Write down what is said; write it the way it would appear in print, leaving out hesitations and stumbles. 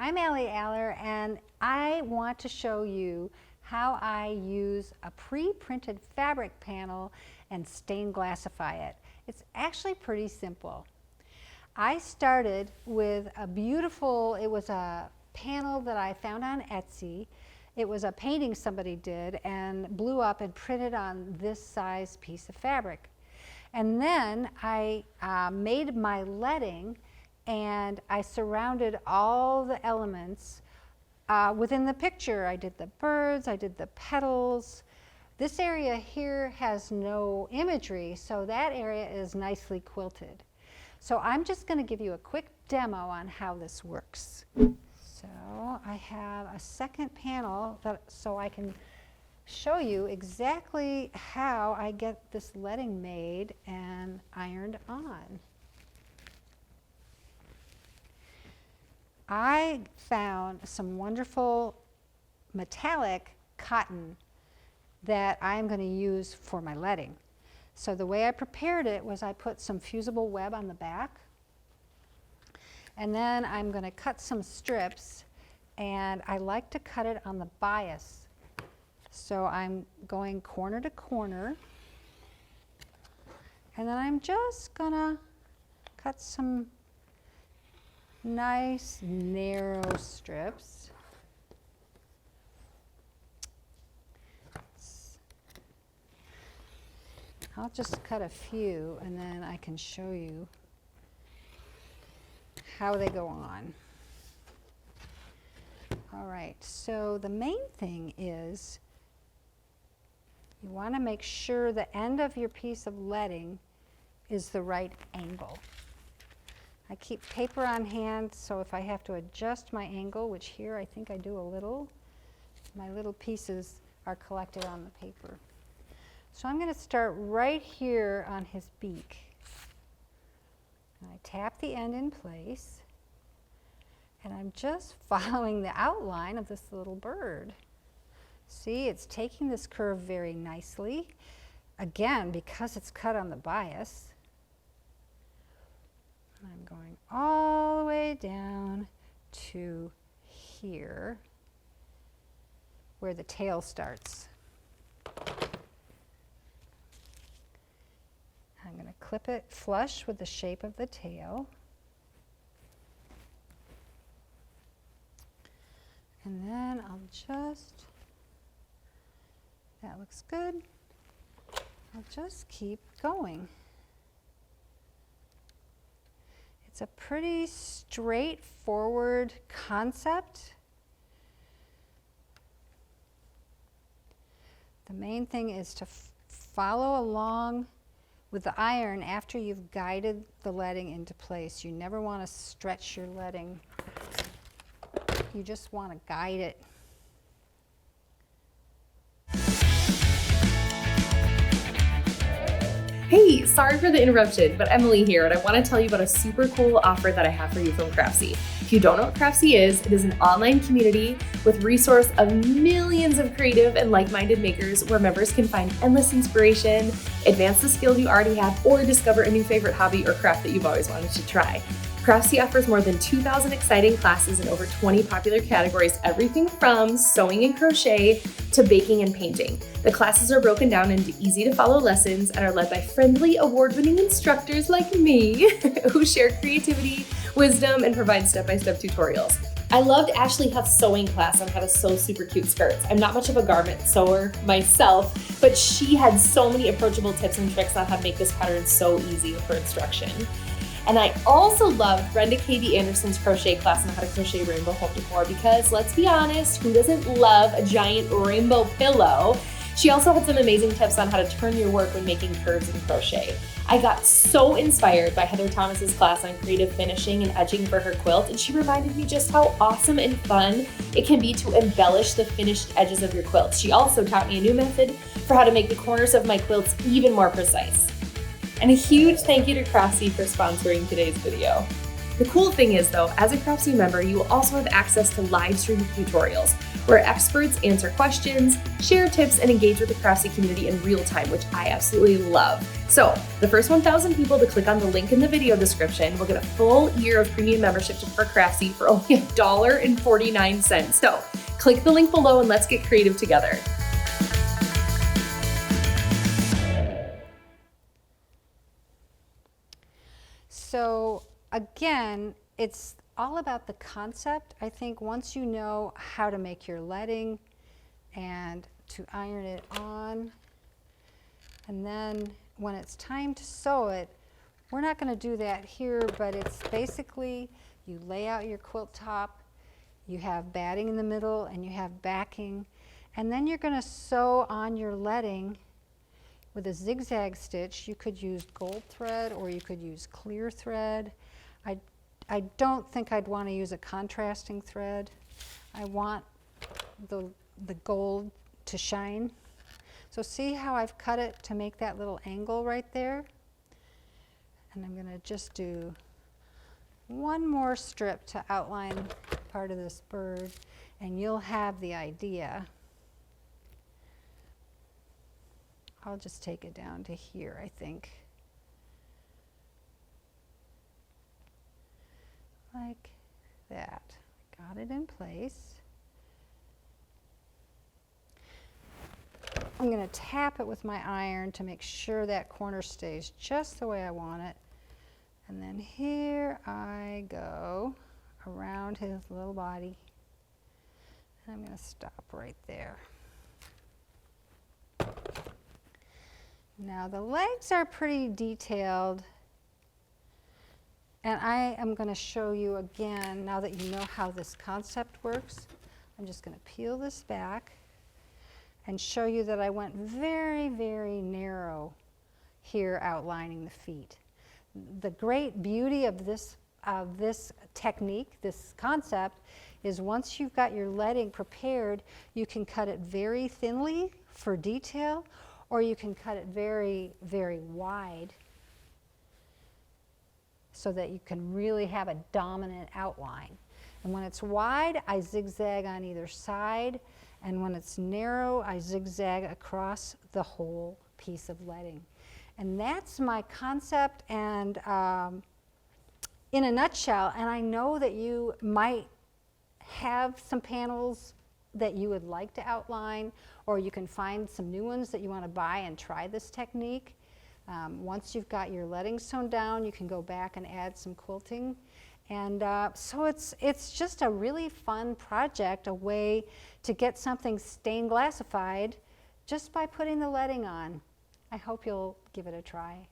I'm Allison Aller, and I want to show you how I use a pre-printed fabric panel and stained glassify it. It's actually pretty simple. I started with a beautiful, it was a panel that I found on Etsy. It was a painting somebody did and blew up and printed on this size piece of fabric. And then I made my leading, and I surrounded all the elements within the picture. I did the birds, I did the petals. This area here has no imagery, so that area is nicely quilted. So I'm just going to give you a quick demo on how this works. So I have a second panel so I can show you exactly how I get this leading made and ironed on. I found some wonderful metallic cotton that I'm going to use for my leading. So the way I prepared it was I put some fusible web on the back, and then I'm going to cut some strips, and I like to cut it on the bias. So I'm going corner to corner, and then I'm just going to cut some nice narrow strips. I'll just cut a few and then I can show you how they go on. All right, so the main thing is you want to make sure the end of your piece of leading is the right angle. I keep paper on hand, so if I have to adjust my angle, which here I think I do a little, my little pieces are collected on the paper. So I'm going to start right here on his beak. And I tap the end in place, and I'm just following the outline of this little bird. See, it's taking this curve very nicely. Again, because it's cut on the bias, I'm going all the way down to here where the tail starts. I'm going to clip it flush with the shape of the tail. And then I'll just, that looks good. I'll just keep going. It's a pretty straightforward concept. The main thing is to follow along with the iron after you've guided the leading into place. You never want to stretch your leading. You just want to guide it. Hey, sorry for the interruption, but Emily here, and I want to tell you about a super cool offer that I have for you from Craftsy. If you don't know what Craftsy is, it is an online community with resource of millions of creative and like-minded makers where members can find endless inspiration, advance the skills you already have, or discover a new favorite hobby or craft that you've always wanted to try. Craftsy offers more than 2,000 exciting classes in over 20 popular categories, everything from sewing and crochet to baking and painting. The classes are broken down into easy-to-follow lessons and are led by friendly, award-winning instructors like me who share creativity, wisdom, and provide step-by-step tutorials. I loved Ashley Huff's sewing class on how to sew super cute skirts. I'm not much of a garment sewer myself, but she had so many approachable tips and tricks on how to make this pattern so easy with her instruction. And I also loved Brenda K.B. Anderson's crochet class on how to crochet rainbow home decor because, let's be honest, who doesn't love a giant rainbow pillow? She also had some amazing tips on how to turn your work when making curves in crochet. I got so inspired by Heather Thomas's class on creative finishing and edging for her quilt, and she reminded me just how awesome and fun it can be to embellish the finished edges of your quilt. She also taught me a new method for how to make the corners of my quilts even more precise. And a huge thank you to Craftsy for sponsoring today's video. The cool thing is though, as a Craftsy member, you will also have access to live stream tutorials where experts answer questions, share tips, and engage with the Craftsy community in real time, which I absolutely love. So the first 1,000 people to click on the link in the video description will get a full year of premium membership for Craftsy for only $1.49. So click the link below and let's get creative together. So again, it's all about the concept. I think once you know how to make your leading and to iron it on, and then when it's time to sew it, we're not going to do that here, but it's basically you lay out your quilt top, you have batting in the middle, and you have backing, and then you're going to sew on your leading with a zigzag stitch. You could use gold thread or you could use clear thread. I don't think I'd want to use a contrasting thread. I want the gold to shine. So see how I've cut it to make that little angle right there? And I'm going to just do one more strip to outline part of this bird, and you'll have the idea. I'll just take it down to here, I think. Like that. Got it in place. I'm going to tap it with my iron to make sure that corner stays just the way I want it. And then here I go around his little body. And I'm going to stop right there. Now the legs are pretty detailed, and I am going to show you again, now that you know how this concept works. I'm just going to peel this back and show you that I went very, very narrow here outlining the feet. The great beauty of this technique, this concept, is once you've got your leading prepared, you can cut it very thinly for detail, or you can cut it very, very wide so that you can really have a dominant outline. And when it's wide, I zigzag on either side, and when it's narrow, I zigzag across the whole piece of leading. And that's my concept, and in a nutshell. And I know that you might have some panels that you would like to outline, or you can find some new ones that you want to buy and try this technique. Once you've got your leading sewn down, you can go back and add some quilting. And so it's just a really fun project, a way to get something stained glassified just by putting the leading on. I hope you'll give it a try.